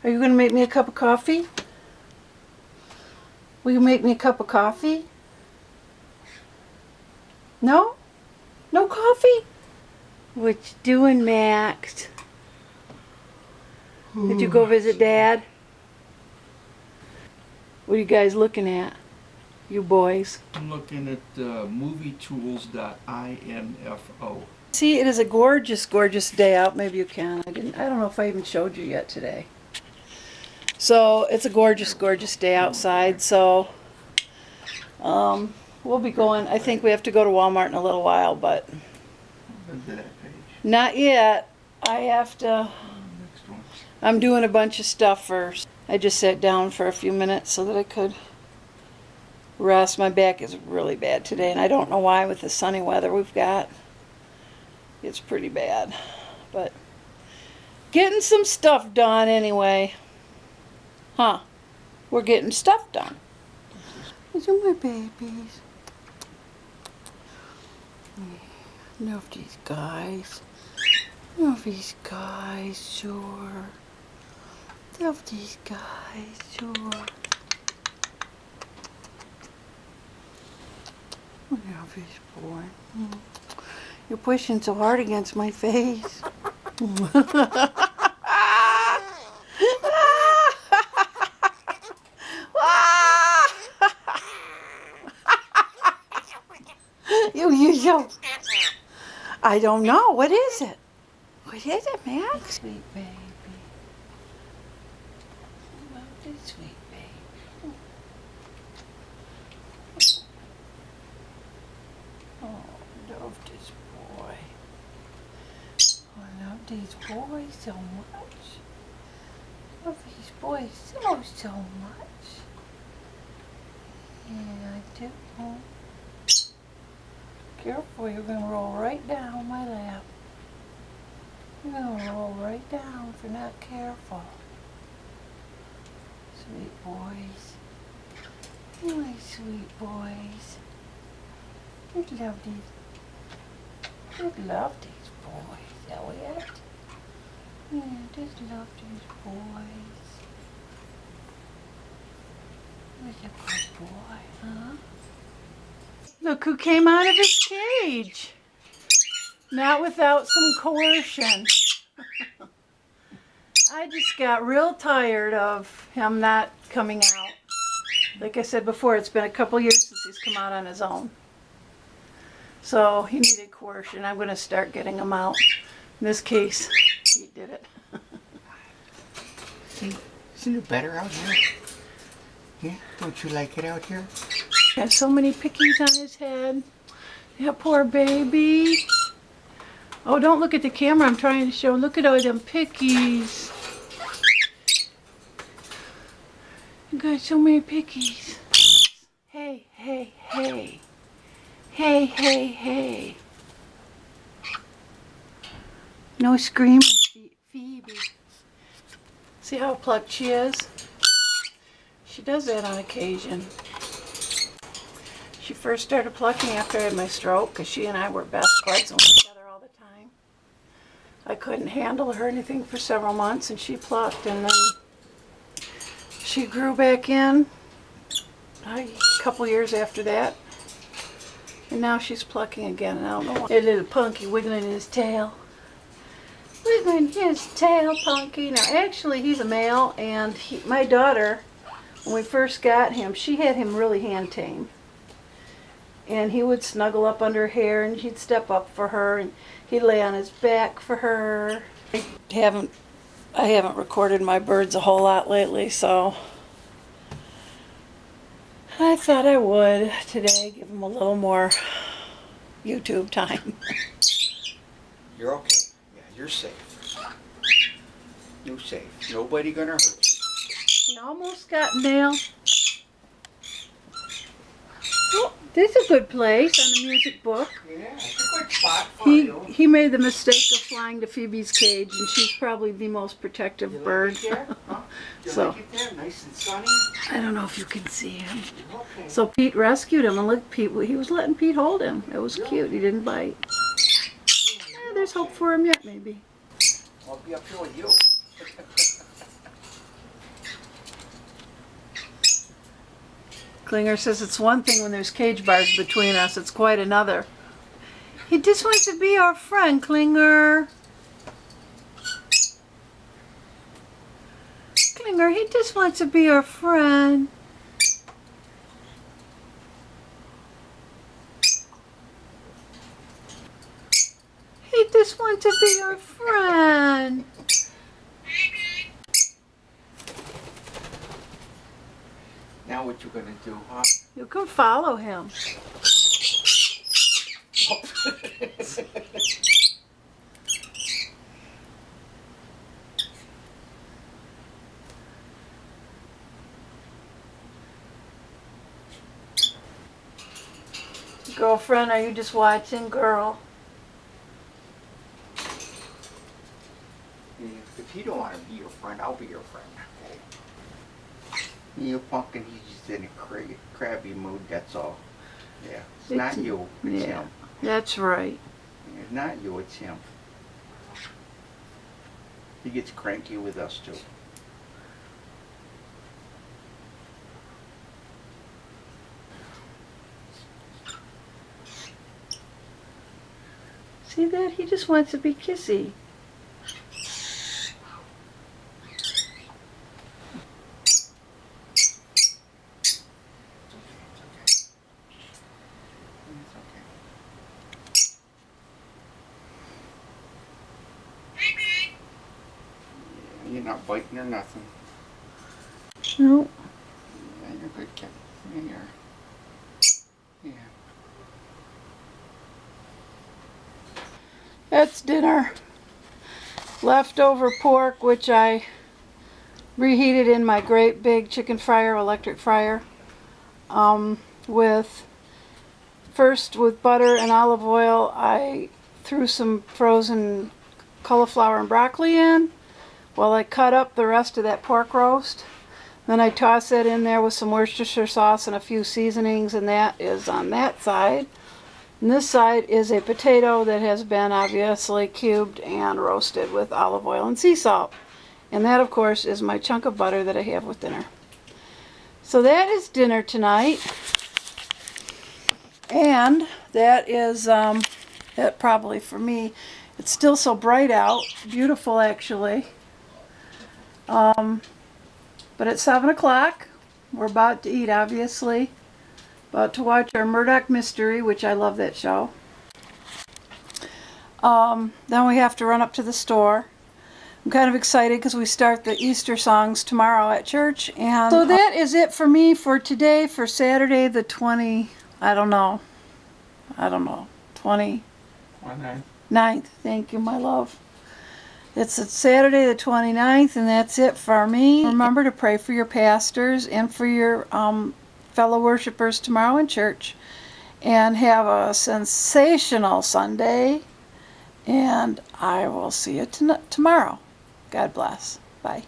Are you going to make me a cup of coffee? Will you make me a cup of coffee? No? No coffee? What you doing, Max? Did you go visit Dad? What are you guys looking at? You boys. I'm looking at movietools.info. See, it is a gorgeous, gorgeous day out. Maybe you can. I don't know if I even showed you yet today. So it's a gorgeous, gorgeous day outside. So we'll be going. I think we have to go to Walmart in a little while, but not yet. I have to. I'm doing a bunch of stuff first. I just sat down for a few minutes so that I could rest. My back is really bad today, and I don't know why with the sunny weather we've got. It's pretty bad, but getting some stuff done anyway. Huh? We're getting stuff done. These are my babies. Love these guys. Love these guys, sure. Love these guys, sure. Love this boy. You're pushing so hard against my face. You. I don't know. What is it? What is it, Max? Sweet baby. Love this sweet baby. Oh, love this boy. I love these boys so much. Love these boys so much. Yeah, I do. Careful, you're going to roll right down my lap. You're going to roll right down if you're not careful. Sweet boys. My sweet boys. You'd love these. You'd love these boys, Elliot. Yeah, just love these boys. You're a good boy, huh? Look who came out of his cage. Not without some coercion. I just got real tired of him not coming out. Like I said before, it's been a couple years since he's come out on his own. So he needed coercion. I'm going to start getting him out. In this case, he did it. See, isn't it better out here? Yeah, don't you like it out here? Has so many pickies on his head. That poor baby. Oh, don't look at the camera. I'm trying to show. Look at all them pickies. You got so many pickies. Hey, hey, hey. Hey, hey, hey. No screaming, Phoebe. See how plucked she is? She does that on occasion. She first started plucking after I had my stroke because she and I were best buds and we were together all the time. I couldn't handle her or anything for several months and she plucked, and then she grew back in a couple years after that. And now she's plucking again, and I don't know why. A little Punky wiggling his tail. Wiggling his tail, Punky. Now actually he's a male, and my daughter, when we first got him, she had him really hand tame. And he would snuggle up under her hair, and he'd step up for her, and he'd lay on his back for her. I haven't recorded my birds a whole lot lately, so I thought I would today, give them a little more YouTube time. You're okay. Yeah, you're safe. You're safe. Nobody gonna hurt you. He almost got nailed. Oh, this is a good place on the music book. Yeah, it's a good spot for you. He made the mistake of flying to Phoebe's cage, and she's probably the most protective bird. Like it there? Huh? You So, like it there? Nice and sunny? I don't know if you can see him. Okay. So Pete rescued him, and look, Pete, he was letting Pete hold him. It was cute. He didn't bite. There's hope for him yet, maybe. I'll be up here with you. Klinger says it's one thing when there's cage bars between us, it's quite another. He just wants to be our friend, Klinger. Klinger, he just wants to be our friend. He just wants to be our friend. Now what you gonna do, huh? You can follow him. Girlfriend, are you just watching, girl? If you don't want to be your friend, I'll be your friend. Okay? You pumpkin, he's just in a crabby mood, that's all. Yeah, it's not you, it's him. That's right. It's not you, it's him. He gets cranky with us too. See that? He just wants to be kissy. You're not biting or nothing. No. Yeah, you're a good kid. Yeah, you're. Yeah. That's dinner. Leftover pork, which I reheated in my great big chicken fryer, electric fryer, first with butter and olive oil. I threw some frozen cauliflower and broccoli in while I cut up the rest of that pork roast. Then I toss it in there with some Worcestershire sauce and a few seasonings, and that is on that side. And this side is a potato that has been obviously cubed and roasted with olive oil and sea salt. And that, of course, is my chunk of butter that I have with dinner. So that is dinner tonight. And that is, that probably for me, it's still so bright out. Beautiful, actually. But it's 7 o'clock. We're about to eat, obviously. About to watch our Murdoch Mystery, which I love that show. Then we have to run up to the store. I'm kind of excited because we start the Easter songs tomorrow at church. And so that is it for me for today, for Saturday the 29th. Thank you, my love. It's Saturday the 29th, and that's it for me. Remember to pray for your pastors and for your fellow worshipers tomorrow in church. And have a sensational Sunday. And I will see you tomorrow. God bless. Bye.